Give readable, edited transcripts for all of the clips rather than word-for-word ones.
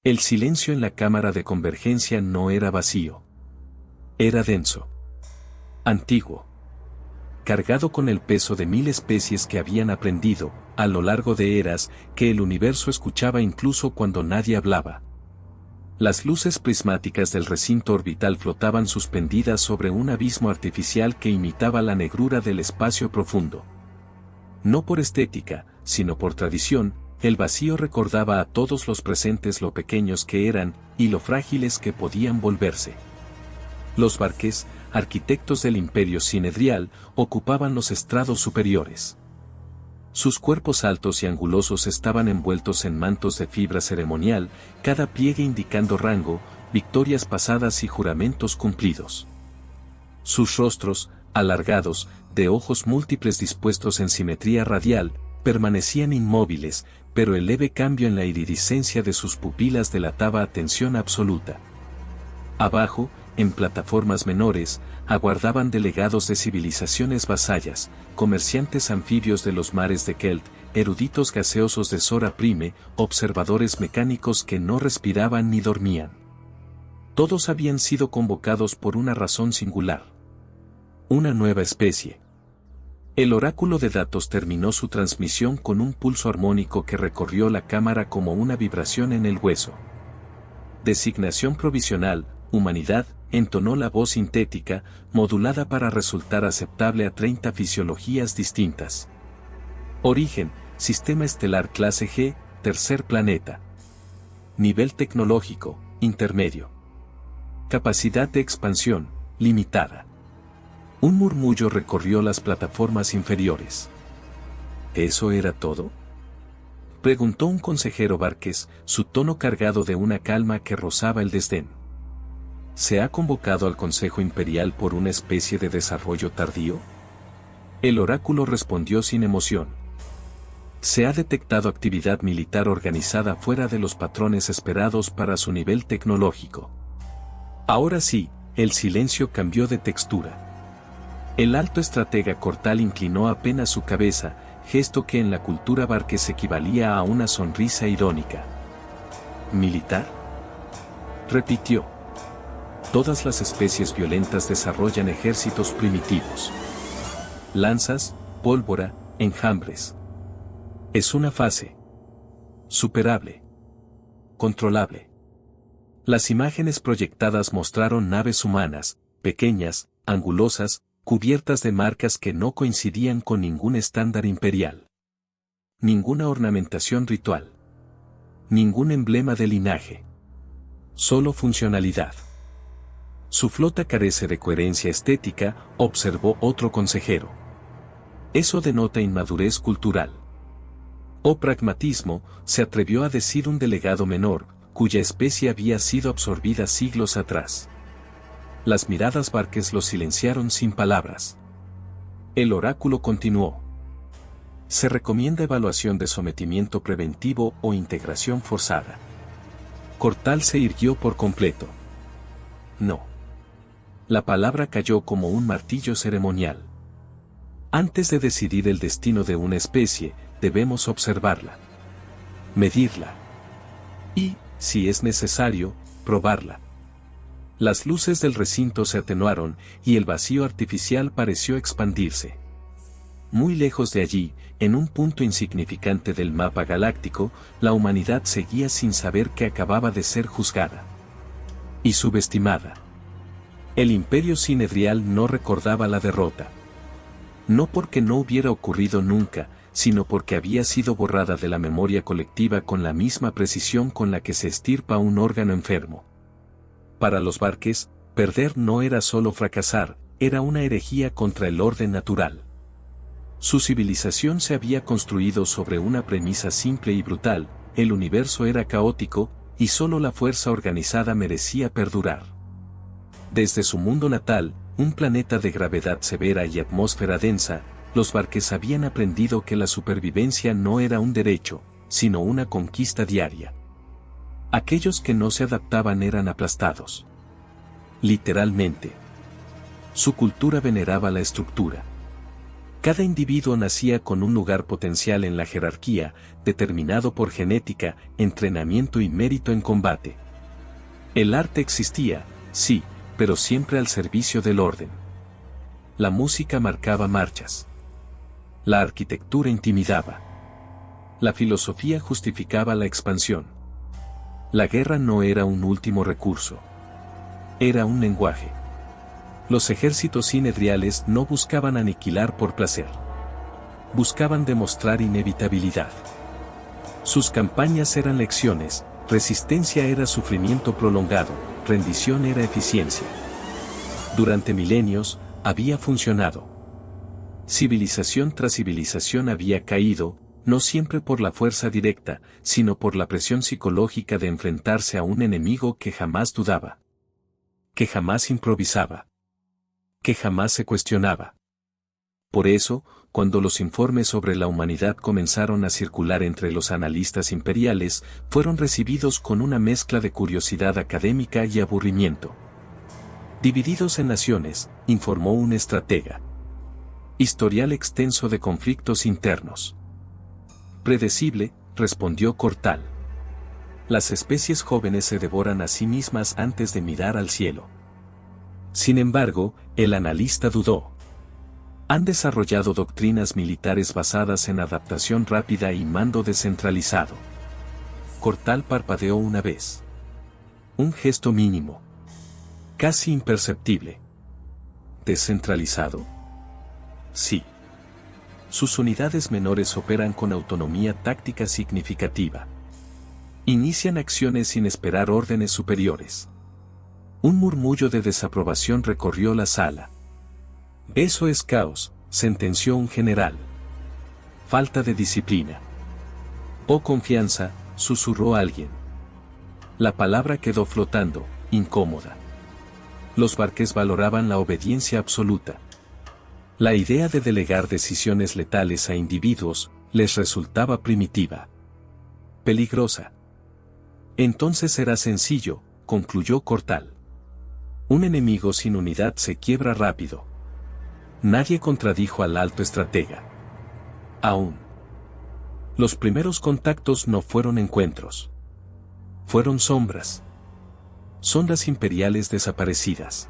El silencio en la cámara de convergencia no era vacío. Era denso. Antiguo. Cargado con el peso de 1000 especies que habían aprendido, a lo largo de eras, que el universo escuchaba incluso cuando nadie hablaba. Las luces prismáticas del recinto orbital flotaban suspendidas sobre un abismo artificial que imitaba la negrura del espacio profundo. No por estética, sino por tradición, el vacío recordaba a todos los presentes lo pequeños que eran, y lo frágiles que podían volverse. Los Barques, arquitectos del imperio sinedrial, ocupaban los estrados superiores. Sus cuerpos altos y angulosos estaban envueltos en mantos de fibra ceremonial, cada pliegue indicando rango, victorias pasadas y juramentos cumplidos. Sus rostros, alargados, de ojos múltiples dispuestos en simetría radial, permanecían inmóviles, pero el leve cambio en la iridiscencia de sus pupilas delataba atención absoluta. Abajo, en plataformas menores, aguardaban delegados de civilizaciones vasallas, comerciantes anfibios de los mares de Kelt, eruditos gaseosos de Sora Prime, observadores mecánicos que no respiraban ni dormían. Todos habían sido convocados por una razón singular. Una nueva especie. El oráculo de datos terminó su transmisión con un pulso armónico que recorrió la cámara como una vibración en el hueso. Designación provisional, humanidad, entonó la voz sintética, modulada para resultar aceptable a 30 fisiologías distintas. Origen, sistema estelar clase G, tercer planeta. Nivel tecnológico, intermedio. Capacidad de expansión, limitada. Un murmullo recorrió las plataformas inferiores. ¿Eso era todo?, preguntó un consejero Barques, su tono cargado de una calma que rozaba el desdén. ¿Se ha convocado al Consejo Imperial por una especie de desarrollo tardío? El oráculo respondió sin emoción. Se ha detectado actividad militar organizada fuera de los patrones esperados para su nivel tecnológico. Ahora sí, el silencio cambió de textura. El alto estratega Cortal inclinó apenas su cabeza, gesto que en la cultura Barques equivalía a una sonrisa irónica. ¿Militar?, repitió. Todas las especies violentas desarrollan ejércitos primitivos. Lanzas, pólvora, enjambres. Es una fase superable, controlable. Las imágenes proyectadas mostraron naves humanas, pequeñas, angulosas, cubiertas de marcas que no coincidían con ningún estándar imperial. Ninguna ornamentación ritual. Ningún emblema de linaje. Solo funcionalidad. Su flota carece de coherencia estética, observó otro consejero. Eso denota inmadurez cultural. O pragmatismo, se atrevió a decir un delegado menor, cuya especie había sido absorbida siglos atrás. Las miradas Barques lo silenciaron sin palabras. El oráculo continuó. Se recomienda evaluación de sometimiento preventivo o integración forzada. Cortal se irguió por completo. No. La palabra cayó como un martillo ceremonial. Antes de decidir el destino de una especie, debemos observarla, medirla y, si es necesario, probarla. Las luces del recinto se atenuaron y el vacío artificial pareció expandirse. Muy lejos de allí, en un punto insignificante del mapa galáctico, la humanidad seguía sin saber que acababa de ser juzgada y subestimada. El imperio sinedrial no recordaba la derrota. No porque no hubiera ocurrido nunca, sino porque había sido borrada de la memoria colectiva con la misma precisión con la que se extirpa un órgano enfermo. Para los Barques, perder no era solo fracasar, era una herejía contra el orden natural. Su civilización se había construido sobre una premisa simple y brutal: el universo era caótico, y solo la fuerza organizada merecía perdurar. Desde su mundo natal, un planeta de gravedad severa y atmósfera densa, los Barques habían aprendido que la supervivencia no era un derecho, sino una conquista diaria. Aquellos que no se adaptaban eran aplastados. Literalmente. Su cultura veneraba la estructura. Cada individuo nacía con un lugar potencial en la jerarquía, determinado por genética, entrenamiento y mérito en combate. El arte existía, sí, pero siempre al servicio del orden. La música marcaba marchas. La arquitectura intimidaba. La filosofía justificaba la expansión. La guerra no era un último recurso. Era un lenguaje. Los ejércitos sinedrales no buscaban aniquilar por placer. Buscaban demostrar inevitabilidad. Sus campañas eran lecciones, resistencia era sufrimiento prolongado, rendición era eficiencia. Durante milenios, había funcionado. Civilización tras civilización había caído, no siempre por la fuerza directa, sino por la presión psicológica de enfrentarse a un enemigo que jamás dudaba. Que jamás improvisaba. Que jamás se cuestionaba. Por eso, cuando los informes sobre la humanidad comenzaron a circular entre los analistas imperiales, fueron recibidos con una mezcla de curiosidad académica y aburrimiento. Divididos en naciones, informó un estratega. Historial extenso de conflictos internos. Predecible, respondió Cortal. Las especies jóvenes se devoran a sí mismas antes de mirar al cielo. Sin embargo, el analista dudó. Han desarrollado doctrinas militares basadas en adaptación rápida y mando descentralizado. Cortal parpadeó una vez. Un gesto mínimo. Casi imperceptible. ¿Descentralizado? Sí. Sus unidades menores operan con autonomía táctica significativa. Inician acciones sin esperar órdenes superiores. Un murmullo de desaprobación recorrió la sala. Eso es caos, sentenció un general. Falta de disciplina. O confianza, susurró alguien. La palabra quedó flotando, incómoda. Los Barques valoraban la obediencia absoluta. La idea de delegar decisiones letales a individuos les resultaba primitiva. Peligrosa. Entonces era sencillo, concluyó Cortal. Un enemigo sin unidad se quiebra rápido. Nadie contradijo al alto estratega. Aún. Los primeros contactos no fueron encuentros. Fueron sombras. Sondas imperiales desaparecidas.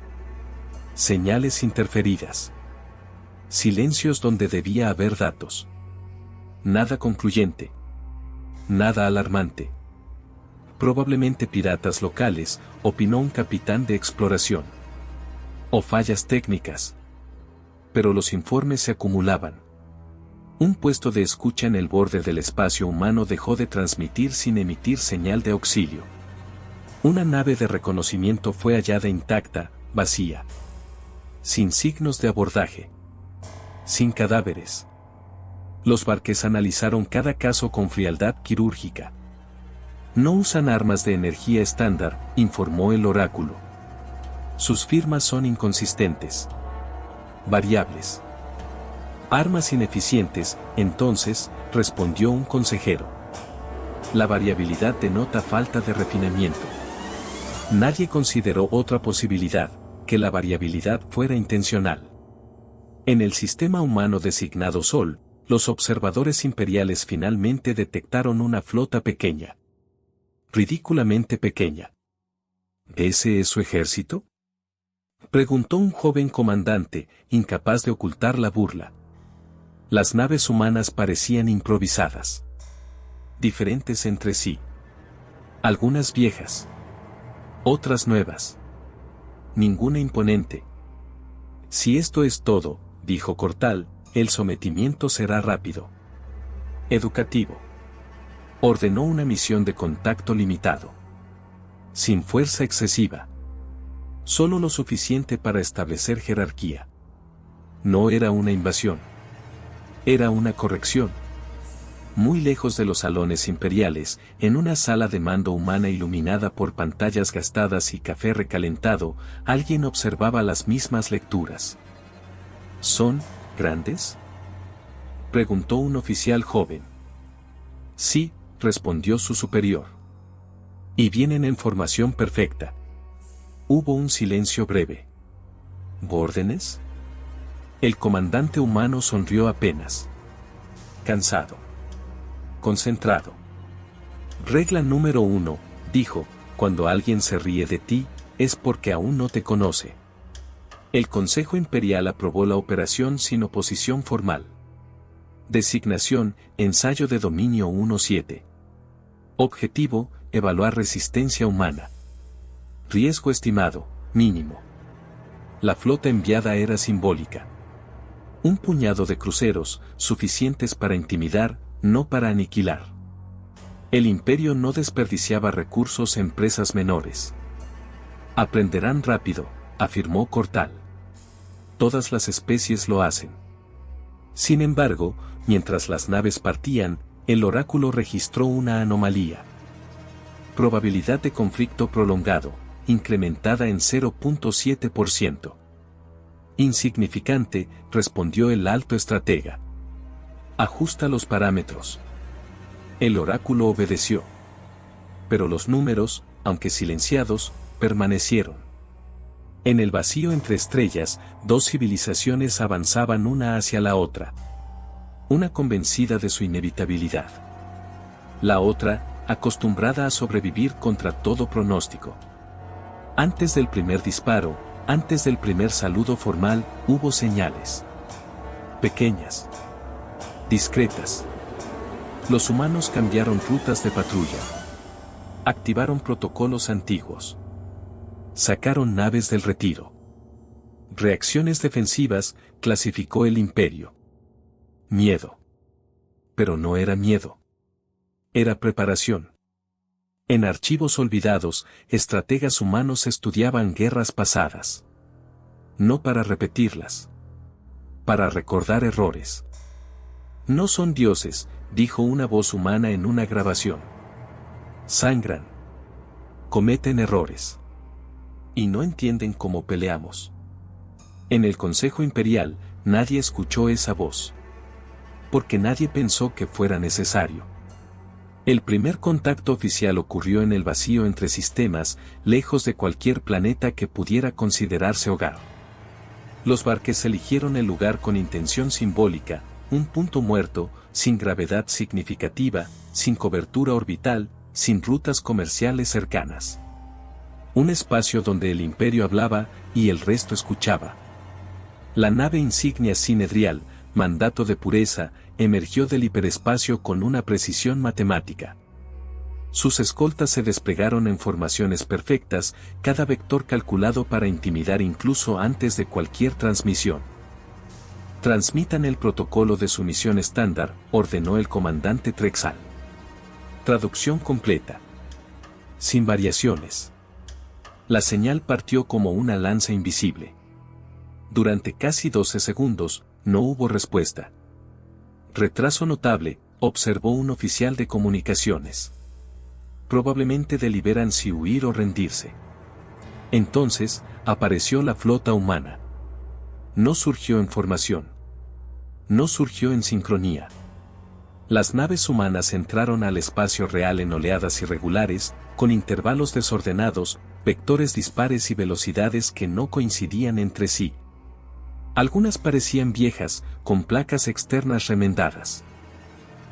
Señales interferidas. Silencios donde debía haber datos. Nada concluyente. Nada alarmante. Probablemente piratas locales, opinó un capitán de exploración. O fallas técnicas. Pero los informes se acumulaban. Un puesto de escucha en el borde del espacio humano dejó de transmitir sin emitir señal de auxilio. Una nave de reconocimiento fue hallada intacta, vacía. Sin signos de abordaje. Sin cadáveres. Los Barques analizaron cada caso con frialdad quirúrgica. No usan armas de energía estándar, informó el oráculo. Sus firmas son inconsistentes. Variables. Armas ineficientes, entonces, respondió un consejero. La variabilidad denota falta de refinamiento. Nadie consideró otra posibilidad, que la variabilidad fuera intencional. En el sistema humano designado Sol, los observadores imperiales finalmente detectaron una flota pequeña. Ridículamente pequeña. ¿Ese es su ejército?, preguntó un joven comandante, incapaz de ocultar la burla. Las naves humanas parecían improvisadas. Diferentes entre sí. Algunas viejas. Otras nuevas. Ninguna imponente. Si esto es todo, dijo Cortal, el sometimiento será rápido. Educativo. Ordenó una misión de contacto limitado. Sin fuerza excesiva. Solo lo suficiente para establecer jerarquía. No era una invasión. Era una corrección. Muy lejos de los salones imperiales, en una sala de mando humana iluminada por pantallas gastadas y café recalentado, alguien observaba las mismas lecturas. ¿Son grandes?, preguntó un oficial joven. Sí, respondió su superior. Y vienen en formación perfecta. Hubo un silencio breve. ¿Órdenes? El comandante humano sonrió apenas. Cansado. Concentrado. Regla número 1, dijo, cuando alguien se ríe de ti, es porque aún no te conoce. El Consejo Imperial aprobó la operación sin oposición formal. Designación, ensayo de dominio 1-7. Objetivo, evaluar resistencia humana. Riesgo estimado, mínimo. La flota enviada era simbólica. Un puñado de cruceros, suficientes para intimidar, no para aniquilar. El imperio no desperdiciaba recursos en presas menores. Aprenderán rápido, afirmó Cortal. Todas las especies lo hacen. Sin embargo, mientras las naves partían, el oráculo registró una anomalía. Probabilidad de conflicto prolongado, incrementada en 0.7%. Insignificante, respondió el alto estratega. Ajusta los parámetros. El oráculo obedeció. Pero los números, aunque silenciados, permanecieron. En el vacío entre estrellas, dos civilizaciones avanzaban una hacia la otra. Una convencida de su inevitabilidad. La otra, acostumbrada a sobrevivir contra todo pronóstico. Antes del primer disparo, antes del primer saludo formal, hubo señales. Pequeñas. Discretas. Los humanos cambiaron rutas de patrulla. Activaron protocolos antiguos. Sacaron naves del retiro. Reacciones defensivas, clasificó el imperio. Miedo. Pero no era miedo. Era preparación. En archivos olvidados, estrategas humanos estudiaban guerras pasadas. No para repetirlas. Para recordar errores. No son dioses, dijo una voz humana en una grabación. Sangran. Cometen errores. Y no entienden cómo peleamos. En el Consejo Imperial, nadie escuchó esa voz. Porque nadie pensó que fuera necesario. El primer contacto oficial ocurrió en el vacío entre sistemas, lejos de cualquier planeta que pudiera considerarse hogar. Los barques eligieron el lugar con intención simbólica, un punto muerto, sin gravedad significativa, sin cobertura orbital, sin rutas comerciales cercanas. Un espacio donde el imperio hablaba, y el resto escuchaba. La nave insignia Sinedrial, mandato de pureza, emergió del hiperespacio con una precisión matemática. Sus escoltas se desplegaron en formaciones perfectas, cada vector calculado para intimidar incluso antes de cualquier transmisión. Transmitan el protocolo de su misión estándar, ordenó el comandante Trexal. Traducción completa. Sin variaciones. La señal partió como una lanza invisible. Durante casi 12 segundos, no hubo respuesta. Retraso notable, observó un oficial de comunicaciones. Probablemente deliberan si huir o rendirse. Entonces, apareció la flota humana. No surgió en formación. No surgió en sincronía. Las naves humanas entraron al espacio real en oleadas irregulares, con intervalos desordenados, vectores dispares y velocidades que no coincidían entre sí. Algunas parecían viejas, con placas externas remendadas.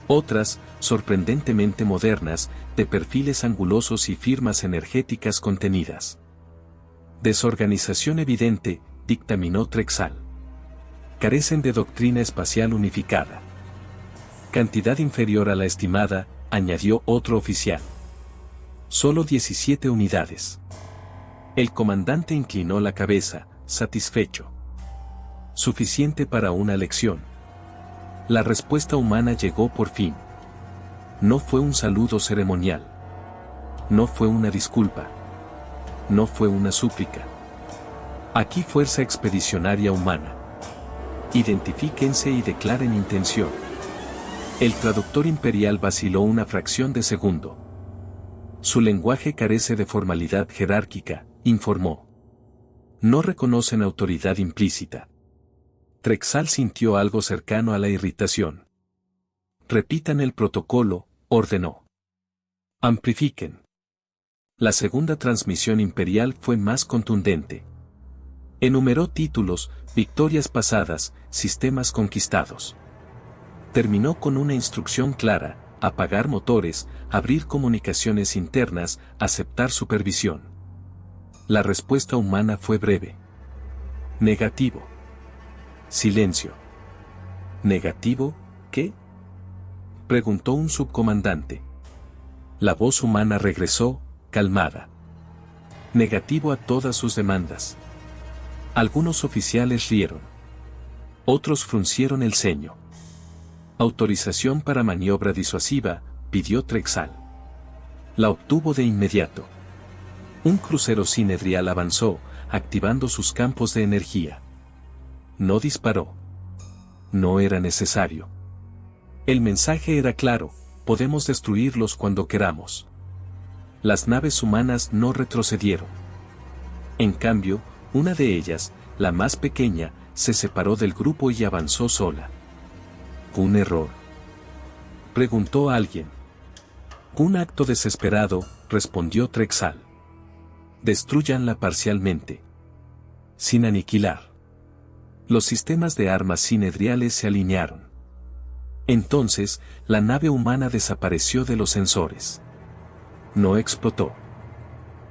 Otras, sorprendentemente modernas, de perfiles angulosos y firmas energéticas contenidas. Desorganización evidente, dictaminó Trexal. Carecen de doctrina espacial unificada. Cantidad inferior a la estimada, añadió otro oficial. Solo 17 unidades. El comandante inclinó la cabeza, satisfecho. Suficiente para una lección. La respuesta humana llegó por fin. No fue un saludo ceremonial. No fue una disculpa. No fue una súplica. Aquí Fuerza Expedicionaria Humana. Identifíquense y declaren intención. El traductor imperial vaciló una fracción de segundo. Su lenguaje carece de formalidad jerárquica, informó. No reconocen autoridad implícita. Trexal sintió algo cercano a la irritación. Repitan el protocolo, ordenó. Amplifiquen. La segunda transmisión imperial fue más contundente. Enumeró títulos, Victorias pasadas, sistemas conquistados. Terminó con una instrucción clara: apagar motores, abrir comunicaciones internas, aceptar supervisión. La respuesta humana fue breve. Negativo. Silencio. ¿Negativo, qué?, preguntó un subcomandante. La voz humana regresó, calmada. Negativo a todas sus demandas. Algunos oficiales rieron. Otros fruncieron el ceño. Autorización para maniobra disuasiva, pidió Trexal. La obtuvo de inmediato. Un crucero sinedrial avanzó, activando sus campos de energía. No disparó. No era necesario. El mensaje era claro: podemos destruirlos cuando queramos. Las naves humanas no retrocedieron. En cambio, una de ellas, la más pequeña, se separó del grupo y avanzó sola. ¿Un error?, preguntó alguien. Un acto desesperado, respondió Trexal. Destrúyanla parcialmente. Sin aniquilar. Los sistemas de armas sinedriales se alinearon. Entonces, la nave humana desapareció de los sensores. No explotó.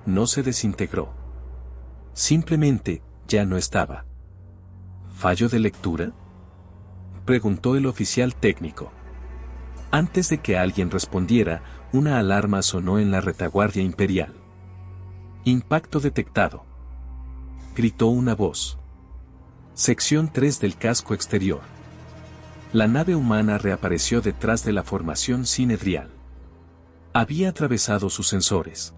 No se desintegró. Simplemente, ya no estaba. ¿Fallo de lectura?, preguntó el oficial técnico. Antes de que alguien respondiera, una alarma sonó en la retaguardia imperial. Impacto detectado, gritó una voz. Sección 3 del casco exterior. La nave humana reapareció detrás de la formación sinedrial. Había atravesado sus sensores.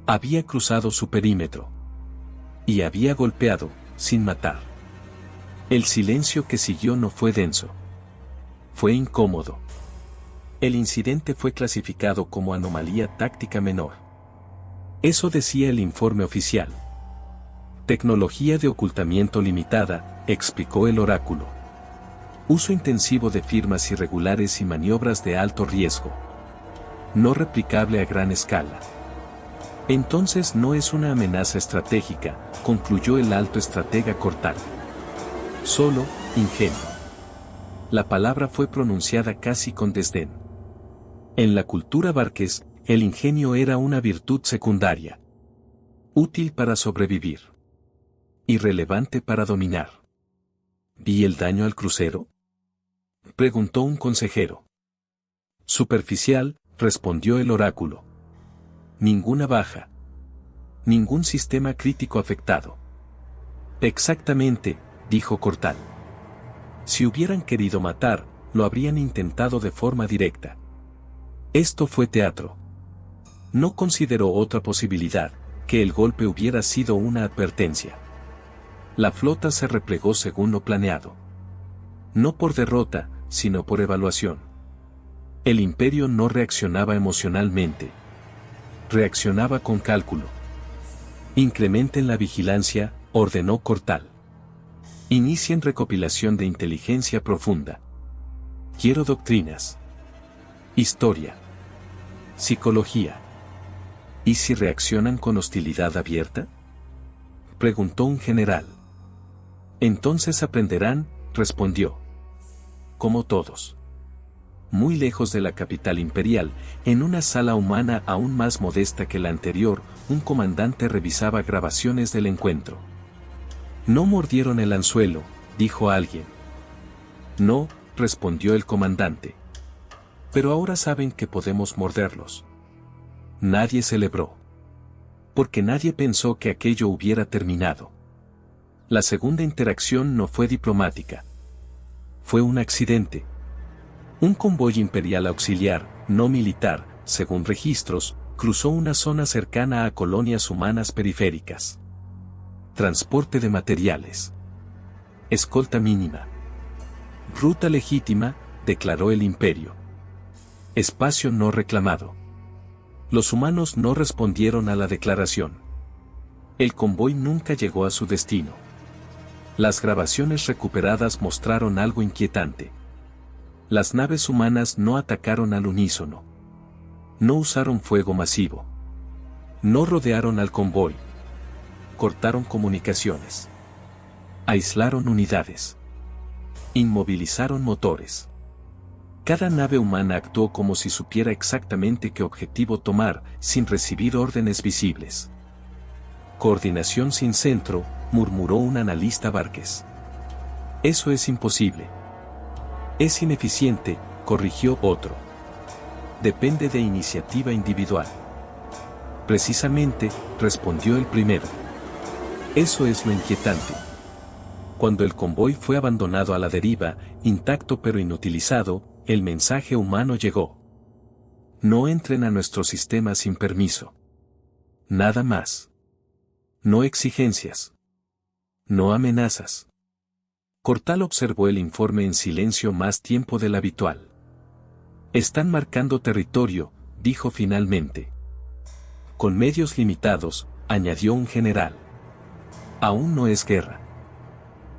Había cruzado su perímetro. Y había golpeado, sin matar. El silencio que siguió no fue denso. Fue incómodo. El incidente fue clasificado como anomalía táctica menor. Eso decía el informe oficial. Tecnología de ocultamiento limitada, explicó el oráculo. Uso intensivo de firmas irregulares y maniobras de alto riesgo. No replicable a gran escala. Entonces no es una amenaza estratégica, concluyó el alto estratega Cortal. Solo, ingenio. La palabra fue pronunciada casi con desdén. En la cultura Barques, el ingenio era una virtud secundaria. Útil para sobrevivir. Irrelevante para dominar. ¿Vi el daño al crucero?, preguntó un consejero. Superficial, respondió el oráculo. Ninguna baja. Ningún sistema crítico afectado. Exactamente, dijo Cortal. Si hubieran querido matar, lo habrían intentado de forma directa. Esto fue teatro. No consideró otra posibilidad, que el golpe hubiera sido una advertencia. La flota se replegó según lo planeado. No por derrota, sino por evaluación. El imperio no reaccionaba emocionalmente. Reaccionaba con cálculo. Incrementen la vigilancia, ordenó Cortal. Inicien recopilación de inteligencia profunda. Quiero doctrinas. Historia. Psicología. ¿Y si reaccionan con hostilidad abierta?, preguntó un general. Entonces aprenderán, respondió. Como todos. Muy lejos de la capital imperial, en una sala humana aún más modesta que la anterior, un comandante revisaba grabaciones del encuentro. No mordieron el anzuelo, dijo alguien. No, respondió el comandante. Pero ahora saben que podemos morderlos. Nadie celebró. Porque nadie pensó que aquello hubiera terminado. La segunda interacción no fue diplomática. Fue un accidente. Un convoy imperial auxiliar, no militar, según registros, cruzó una zona cercana a colonias humanas periféricas. Transporte de materiales. Escolta mínima. Ruta legítima, declaró el imperio. Espacio no reclamado. Los humanos no respondieron a la declaración. El convoy nunca llegó a su destino. Las grabaciones recuperadas mostraron algo inquietante. Las naves humanas no atacaron al unísono. No usaron fuego masivo. No rodearon al convoy. Cortaron comunicaciones. Aislaron unidades. Inmovilizaron motores. Cada nave humana actuó como si supiera exactamente qué objetivo tomar, sin recibir órdenes visibles. Coordinación sin centro, murmuró un analista Várquez. Eso es imposible. Es ineficiente, corrigió otro. Depende de iniciativa individual. Precisamente, respondió el primero. Eso es lo inquietante. Cuando el convoy fue abandonado a la deriva, intacto pero inutilizado, el mensaje humano llegó. No entren a nuestro sistema sin permiso. Nada más. No exigencias. No amenazas. Cortal observó el informe en silencio más tiempo del habitual. Están marcando territorio, dijo finalmente. Con medios limitados, añadió un general. Aún no es guerra.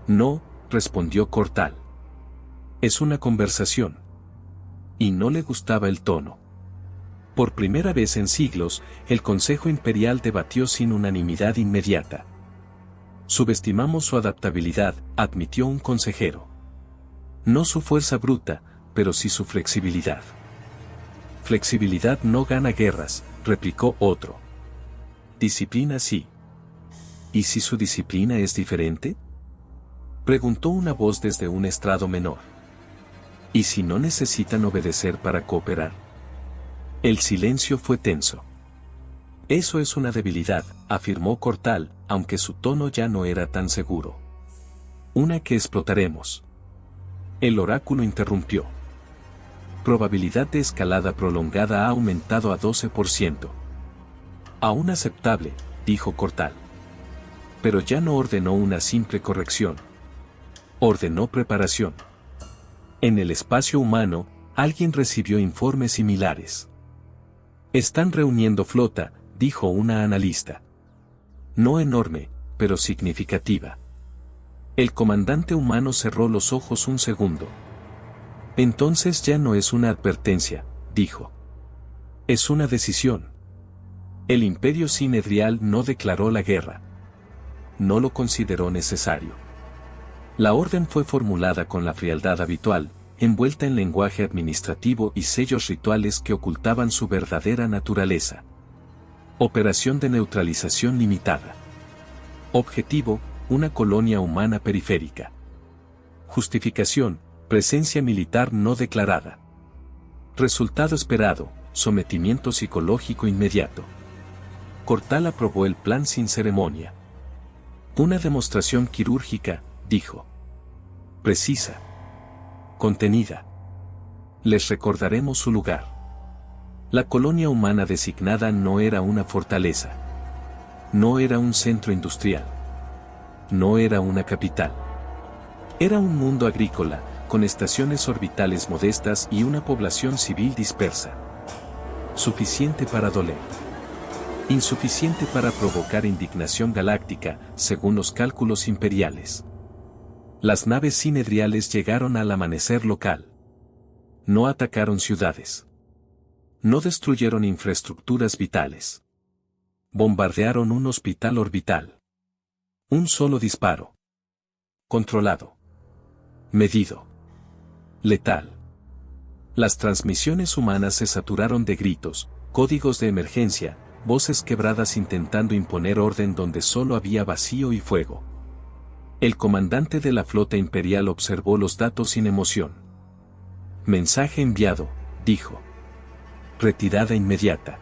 No, respondió Cortal. Es una conversación. Y no le gustaba el tono. Por primera vez en siglos, el Consejo Imperial debatió sin unanimidad inmediata. Subestimamos su adaptabilidad, admitió un consejero. No su fuerza bruta, pero sí su flexibilidad. Flexibilidad no gana guerras, replicó otro. Disciplina sí. ¿Y si su disciplina es diferente? Preguntó una voz desde un estrado menor. ¿Y si no necesitan obedecer para cooperar? El silencio fue tenso. Eso es una debilidad, afirmó Cortal, aunque su tono ya no era tan seguro. Una que explotaremos. El oráculo interrumpió. Probabilidad de escalada prolongada ha aumentado a 12%. Aún aceptable, dijo Cortal. Pero ya no ordenó una simple corrección. Ordenó preparación. En el espacio humano, alguien recibió informes similares. Están reuniendo flota, dijo una analista. No enorme, pero significativa. El comandante humano cerró los ojos un segundo. Entonces ya no es una advertencia, dijo. Es una decisión. El Imperio Sinedrial no declaró la guerra. No lo consideró necesario. La orden fue formulada con la frialdad habitual, envuelta en lenguaje administrativo y sellos rituales que ocultaban su verdadera naturaleza. Operación de neutralización limitada. Objetivo, una colonia humana periférica. Justificación, presencia militar no declarada. Resultado esperado, sometimiento psicológico inmediato. Cortal aprobó el plan sin ceremonia. Una demostración quirúrgica, dijo. Precisa. Contenida. Les recordaremos su lugar. La colonia humana designada no era una fortaleza. No era un centro industrial. No era una capital. Era un mundo agrícola, con estaciones orbitales modestas y una población civil dispersa. Suficiente para doler. Insuficiente para provocar indignación galáctica, según los cálculos imperiales. Las naves sinedriales llegaron al amanecer local. No atacaron ciudades. No destruyeron infraestructuras vitales. Bombardearon un hospital orbital. Un solo disparo. Controlado. Medido. Letal. Las transmisiones humanas se saturaron de gritos, códigos de emergencia, voces quebradas intentando imponer orden donde solo había vacío y fuego. El comandante de la flota imperial observó los datos sin emoción. Mensaje enviado, dijo. Retirada inmediata.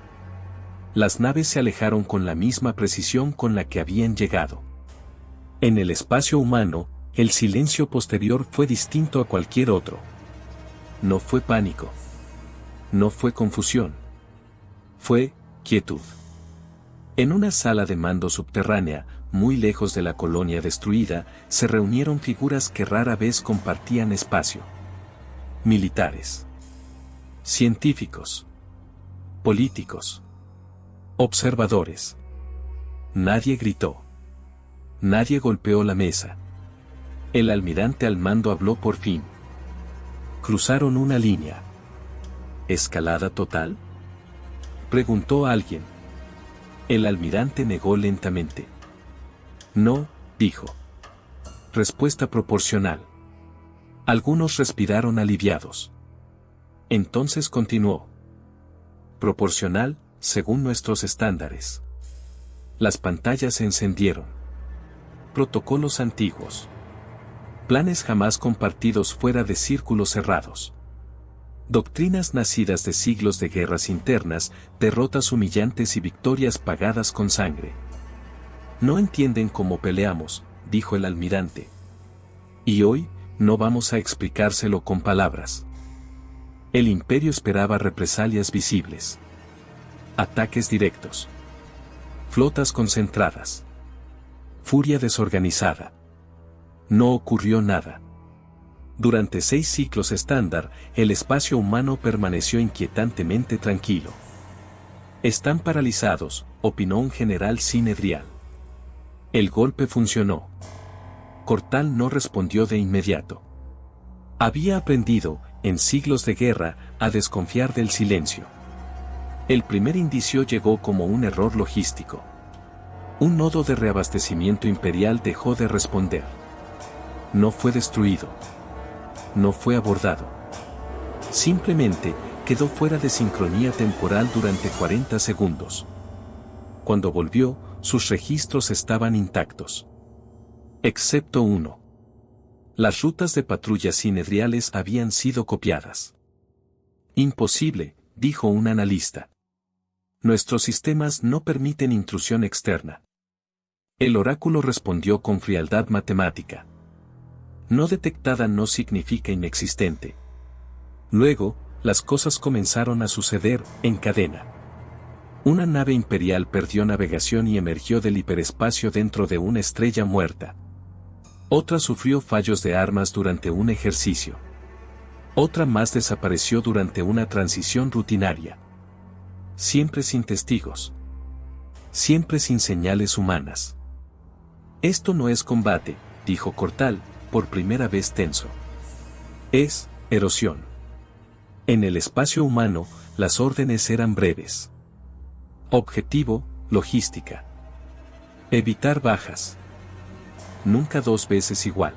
Las naves se alejaron con la misma precisión con la que habían llegado. En el espacio humano, el silencio posterior fue distinto a cualquier otro. No fue pánico. No fue confusión. Fue quietud. En una sala de mando subterránea, muy lejos de la colonia destruida, se reunieron figuras que rara vez compartían espacio. Militares. Científicos. Políticos. Observadores. Nadie gritó. Nadie golpeó la mesa. El almirante al mando habló por fin. Cruzaron una línea. ¿Escalada total?, preguntó alguien. El almirante negó lentamente. No, dijo. Respuesta proporcional. Algunos respiraron aliviados. Entonces continuó. Proporcional, según nuestros estándares. Las pantallas se encendieron. Protocolos antiguos. Planes jamás compartidos fuera de círculos cerrados. Doctrinas nacidas de siglos de guerras internas, derrotas humillantes y victorias pagadas con sangre. No entienden cómo peleamos, dijo el almirante. Y hoy, no vamos a explicárselo con palabras. El imperio esperaba represalias visibles. Ataques directos. Flotas concentradas. Furia desorganizada. No ocurrió nada. Durante 6 ciclos estándar, el espacio humano permaneció inquietantemente tranquilo. Están paralizados, opinó un general Sinedrial. El golpe funcionó. Cortal no respondió de inmediato. Había aprendido, en siglos de guerra, a desconfiar del silencio. El primer indicio llegó como un error logístico. Un nodo de reabastecimiento imperial dejó de responder. No fue destruido. No fue abordado. Simplemente, quedó fuera de sincronía temporal durante 40 segundos. Cuando volvió, sus registros estaban intactos. Excepto uno. Las rutas de patrullas sinedriales habían sido copiadas. Imposible, dijo un analista. Nuestros sistemas no permiten intrusión externa. El oráculo respondió con frialdad matemática. No detectada no significa inexistente. Luego, las cosas comenzaron a suceder, en cadena. Una nave imperial perdió navegación y emergió del hiperespacio dentro de una estrella muerta. Otra sufrió fallos de armas durante un ejercicio. Otra más desapareció durante una transición rutinaria. Siempre sin testigos. Siempre sin señales humanas. Esto no es combate, dijo Cortal, por primera vez tenso. Es erosión. En el espacio humano, las órdenes eran breves. Objetivo, logística. Evitar bajas. Nunca 2 veces igual.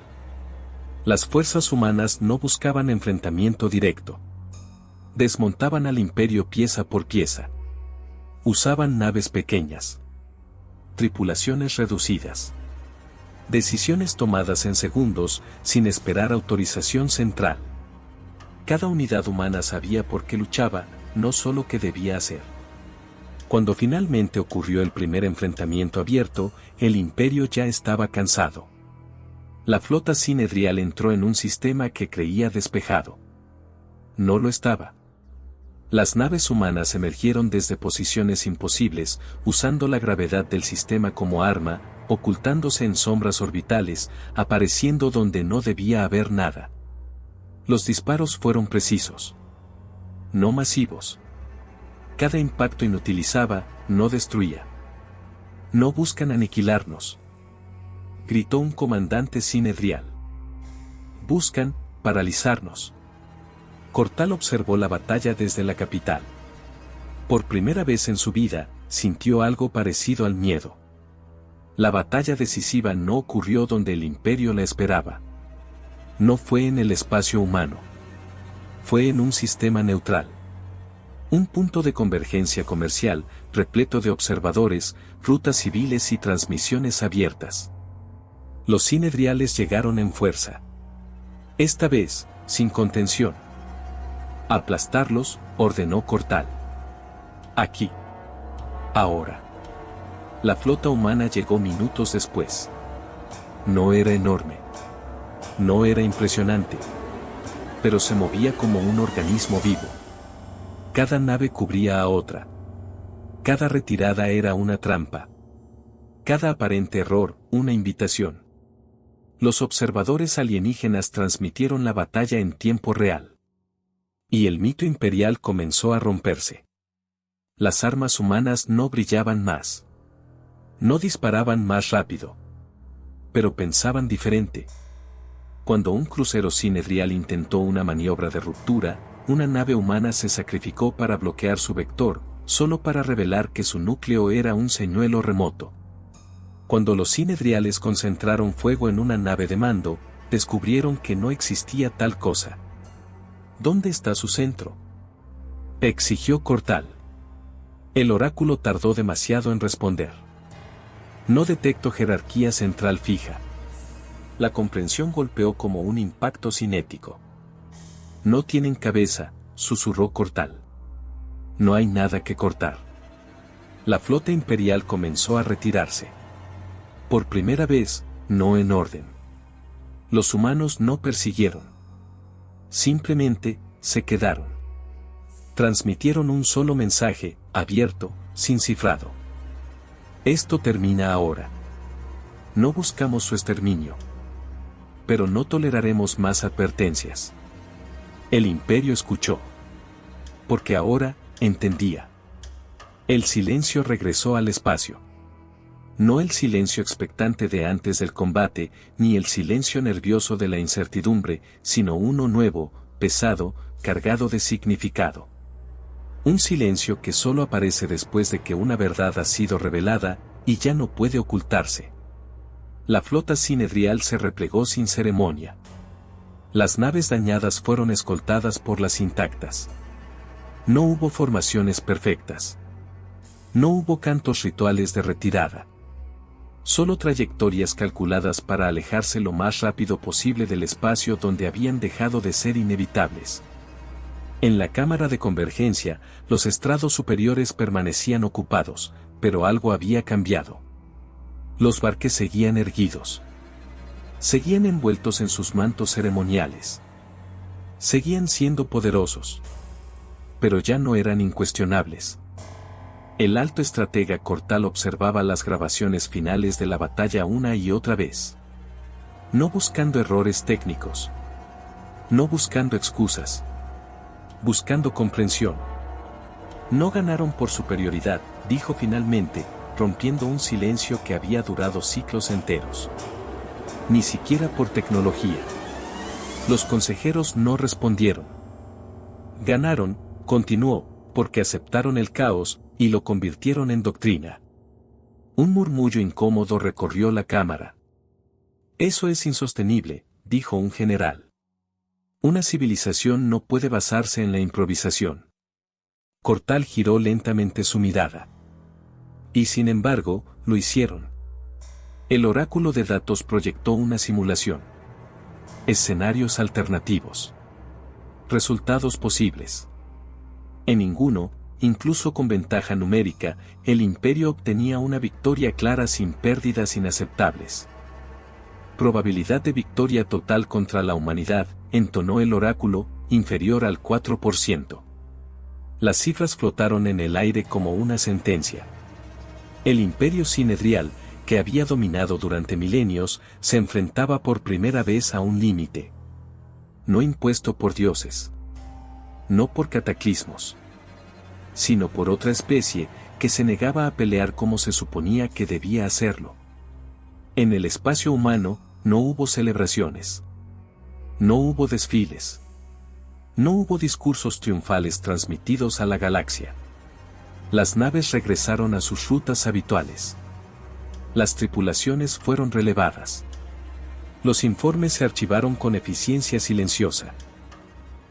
Las fuerzas humanas no buscaban enfrentamiento directo. Desmontaban al imperio pieza por pieza. Usaban naves pequeñas. Tripulaciones reducidas. Decisiones tomadas en segundos, sin esperar autorización central. Cada unidad humana sabía por qué luchaba, no solo qué debía hacer. Cuando finalmente ocurrió el primer enfrentamiento abierto, el imperio ya estaba cansado. La flota sinedrial entró en un sistema que creía despejado. No lo estaba. Las naves humanas emergieron desde posiciones imposibles, usando la gravedad del sistema como arma, ocultándose en sombras orbitales, apareciendo donde no debía haber nada. Los disparos fueron precisos. No masivos. Cada impacto inutilizaba, no destruía. No buscan aniquilarnos. Gritó un comandante sinedrial. Buscan, paralizarnos. Cortal observó la batalla desde la capital. Por primera vez en su vida, sintió algo parecido al miedo. La batalla decisiva no ocurrió donde el imperio la esperaba. No fue en el espacio humano. Fue en un sistema neutral. Un punto de convergencia comercial, repleto de observadores, rutas civiles y transmisiones abiertas. Los sinedriales llegaron en fuerza. Esta vez, sin contención. Aplastarlos, ordenó Cortal. Aquí. Ahora. La flota humana llegó minutos después. No era enorme. No era impresionante. Pero se movía como un organismo vivo. Cada nave cubría a otra. Cada retirada era una trampa. Cada aparente error, una invitación. Los observadores alienígenas transmitieron la batalla en tiempo real. Y el mito imperial comenzó a romperse. Las armas humanas no brillaban más. No disparaban más rápido. Pero pensaban diferente. Cuando un crucero sinedrial intentó una maniobra de ruptura, una nave humana se sacrificó para bloquear su vector, solo para revelar que su núcleo era un señuelo remoto. Cuando los sinedriales concentraron fuego en una nave de mando, descubrieron que no existía tal cosa. ¿Dónde está su centro?, exigió Cortal. El oráculo tardó demasiado en responder. No detecto jerarquía central fija. La comprensión golpeó como un impacto cinético. No tienen cabeza, susurró Cortal. No hay nada que cortar. La flota imperial comenzó a retirarse. Por primera vez, no en orden. Los humanos no persiguieron. Simplemente, se quedaron. Transmitieron un solo mensaje, abierto, sin cifrado. Esto termina ahora. No buscamos su exterminio. Pero no toleraremos más advertencias. El imperio escuchó. Porque ahora, entendía. El silencio regresó al espacio. No el silencio expectante de antes del combate, ni el silencio nervioso de la incertidumbre, sino uno nuevo, pesado, cargado de significado. Un silencio que solo aparece después de que una verdad ha sido revelada, y ya no puede ocultarse. La flota sinedrial se replegó sin ceremonia. Las naves dañadas fueron escoltadas por las intactas. No hubo formaciones perfectas. No hubo cantos rituales de retirada. Solo trayectorias calculadas para alejarse lo más rápido posible del espacio donde habían dejado de ser inevitables. En la cámara de convergencia, los estrados superiores permanecían ocupados, pero algo había cambiado. Los barques seguían erguidos. Seguían envueltos en sus mantos ceremoniales. Seguían siendo poderosos. Pero ya no eran incuestionables. El alto estratega Cortal observaba las grabaciones finales de la batalla una y otra vez. No buscando errores técnicos. No buscando excusas. Buscando comprensión. No ganaron por superioridad, dijo finalmente, rompiendo un silencio que había durado siglos enteros. Ni siquiera por tecnología. Los consejeros no respondieron. Ganaron, continuó, porque aceptaron el caos, y lo convirtieron en doctrina. Un murmullo incómodo recorrió la cámara. Eso es insostenible, dijo un general. Una civilización no puede basarse en la improvisación. Cortal giró lentamente su mirada. Y sin embargo, lo hicieron. El oráculo de datos proyectó una simulación. Escenarios alternativos. Resultados posibles. En ninguno, incluso con ventaja numérica, el imperio obtenía una victoria clara sin pérdidas inaceptables. Probabilidad de victoria total contra la humanidad, entonó el oráculo, inferior al 4%. Las cifras flotaron en el aire como una sentencia. El imperio sinedrial, que había dominado durante milenios, se enfrentaba por primera vez a un límite. No impuesto por dioses. No por cataclismos. Sino por otra especie, que se negaba a pelear como se suponía que debía hacerlo. En el espacio humano, no hubo celebraciones. No hubo desfiles. No hubo discursos triunfales transmitidos a la galaxia. Las naves regresaron a sus rutas habituales. Las tripulaciones fueron relevadas. Los informes se archivaron con eficiencia silenciosa.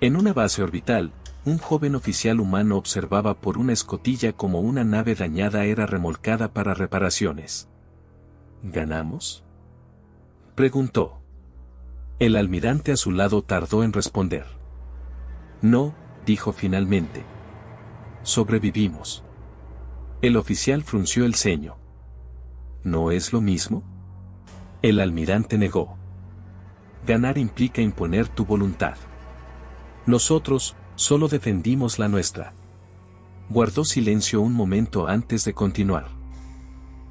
En una base orbital, un joven oficial humano observaba por una escotilla cómo una nave dañada era remolcada para reparaciones. ¿Ganamos?, preguntó. El almirante a su lado tardó en responder. No, dijo finalmente. Sobrevivimos. El oficial frunció el ceño. ¿No es lo mismo? El almirante negó. Ganar implica imponer tu voluntad. Nosotros, solo defendimos la nuestra. Guardó silencio un momento antes de continuar.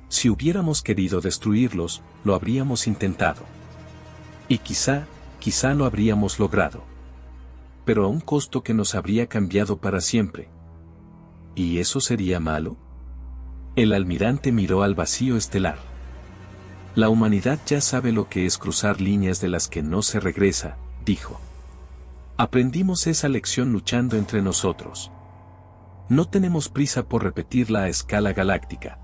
Si hubiéramos querido destruirlos, lo habríamos intentado. Y quizá lo habríamos logrado. Pero a un costo que nos habría cambiado para siempre. ¿Y eso sería malo? El almirante miró al vacío estelar. La humanidad ya sabe lo que es cruzar líneas de las que no se regresa, dijo. Aprendimos esa lección luchando entre nosotros. No tenemos prisa por repetirla a escala galáctica.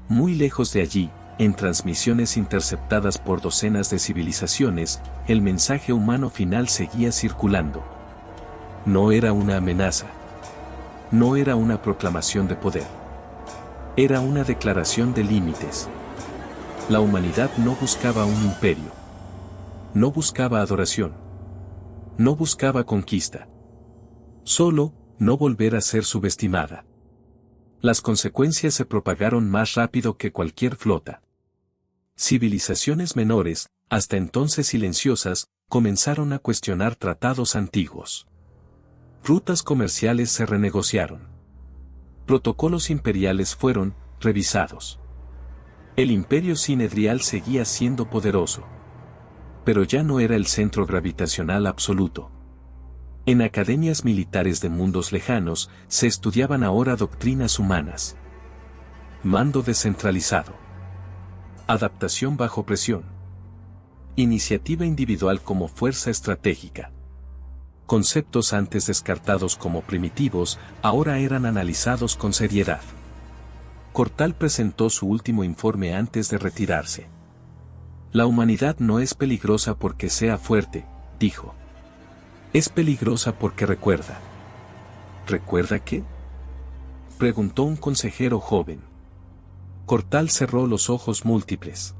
Muy lejos de allí, en transmisiones interceptadas por docenas de civilizaciones, el mensaje humano final seguía circulando. No era una amenaza. No era una proclamación de poder. Era una declaración de límites. La humanidad no buscaba un imperio. No buscaba adoración. No buscaba conquista. Solo, no volver a ser subestimada. Las consecuencias se propagaron más rápido que cualquier flota. Civilizaciones menores, hasta entonces silenciosas, comenzaron a cuestionar tratados antiguos. Rutas comerciales se renegociaron. Protocolos imperiales fueron revisados. El imperio sinedrial seguía siendo poderoso. Pero ya no era el centro gravitacional absoluto. En academias militares de mundos lejanos se estudiaban ahora doctrinas humanas. Mando descentralizado. Adaptación bajo presión. Iniciativa individual como fuerza estratégica. Conceptos antes descartados como primitivos, ahora eran analizados con seriedad. Cortal presentó su último informe antes de retirarse. La humanidad no es peligrosa porque sea fuerte, dijo. Es peligrosa porque recuerda. ¿Recuerda qué? Preguntó un consejero joven. Cortal cerró los ojos múltiples.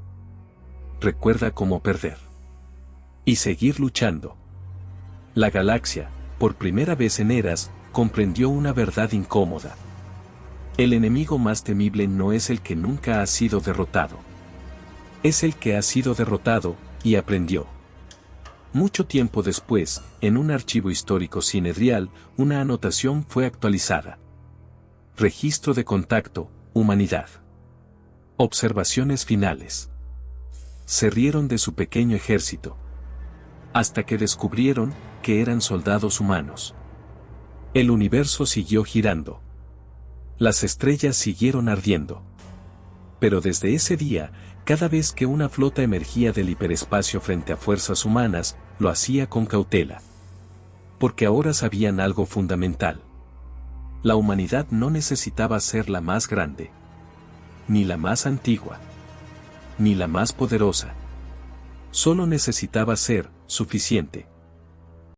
Recuerda cómo perder. Y seguir luchando. La galaxia, por primera vez en eras, comprendió una verdad incómoda. El enemigo más temible no es el que nunca ha sido derrotado. Es el que ha sido derrotado, y aprendió. Mucho tiempo después, en un archivo histórico sinedrial, una anotación fue actualizada. Registro de contacto, humanidad. Observaciones finales. Se rieron de su pequeño ejército. Hasta que descubrieron que eran soldados humanos. El universo siguió girando. Las estrellas siguieron ardiendo. Pero desde ese día, cada vez que una flota emergía del hiperespacio frente a fuerzas humanas, lo hacía con cautela. Porque ahora sabían algo fundamental. La humanidad no necesitaba ser la más grande, ni la más antigua, ni la más poderosa. Solo necesitaba ser suficiente.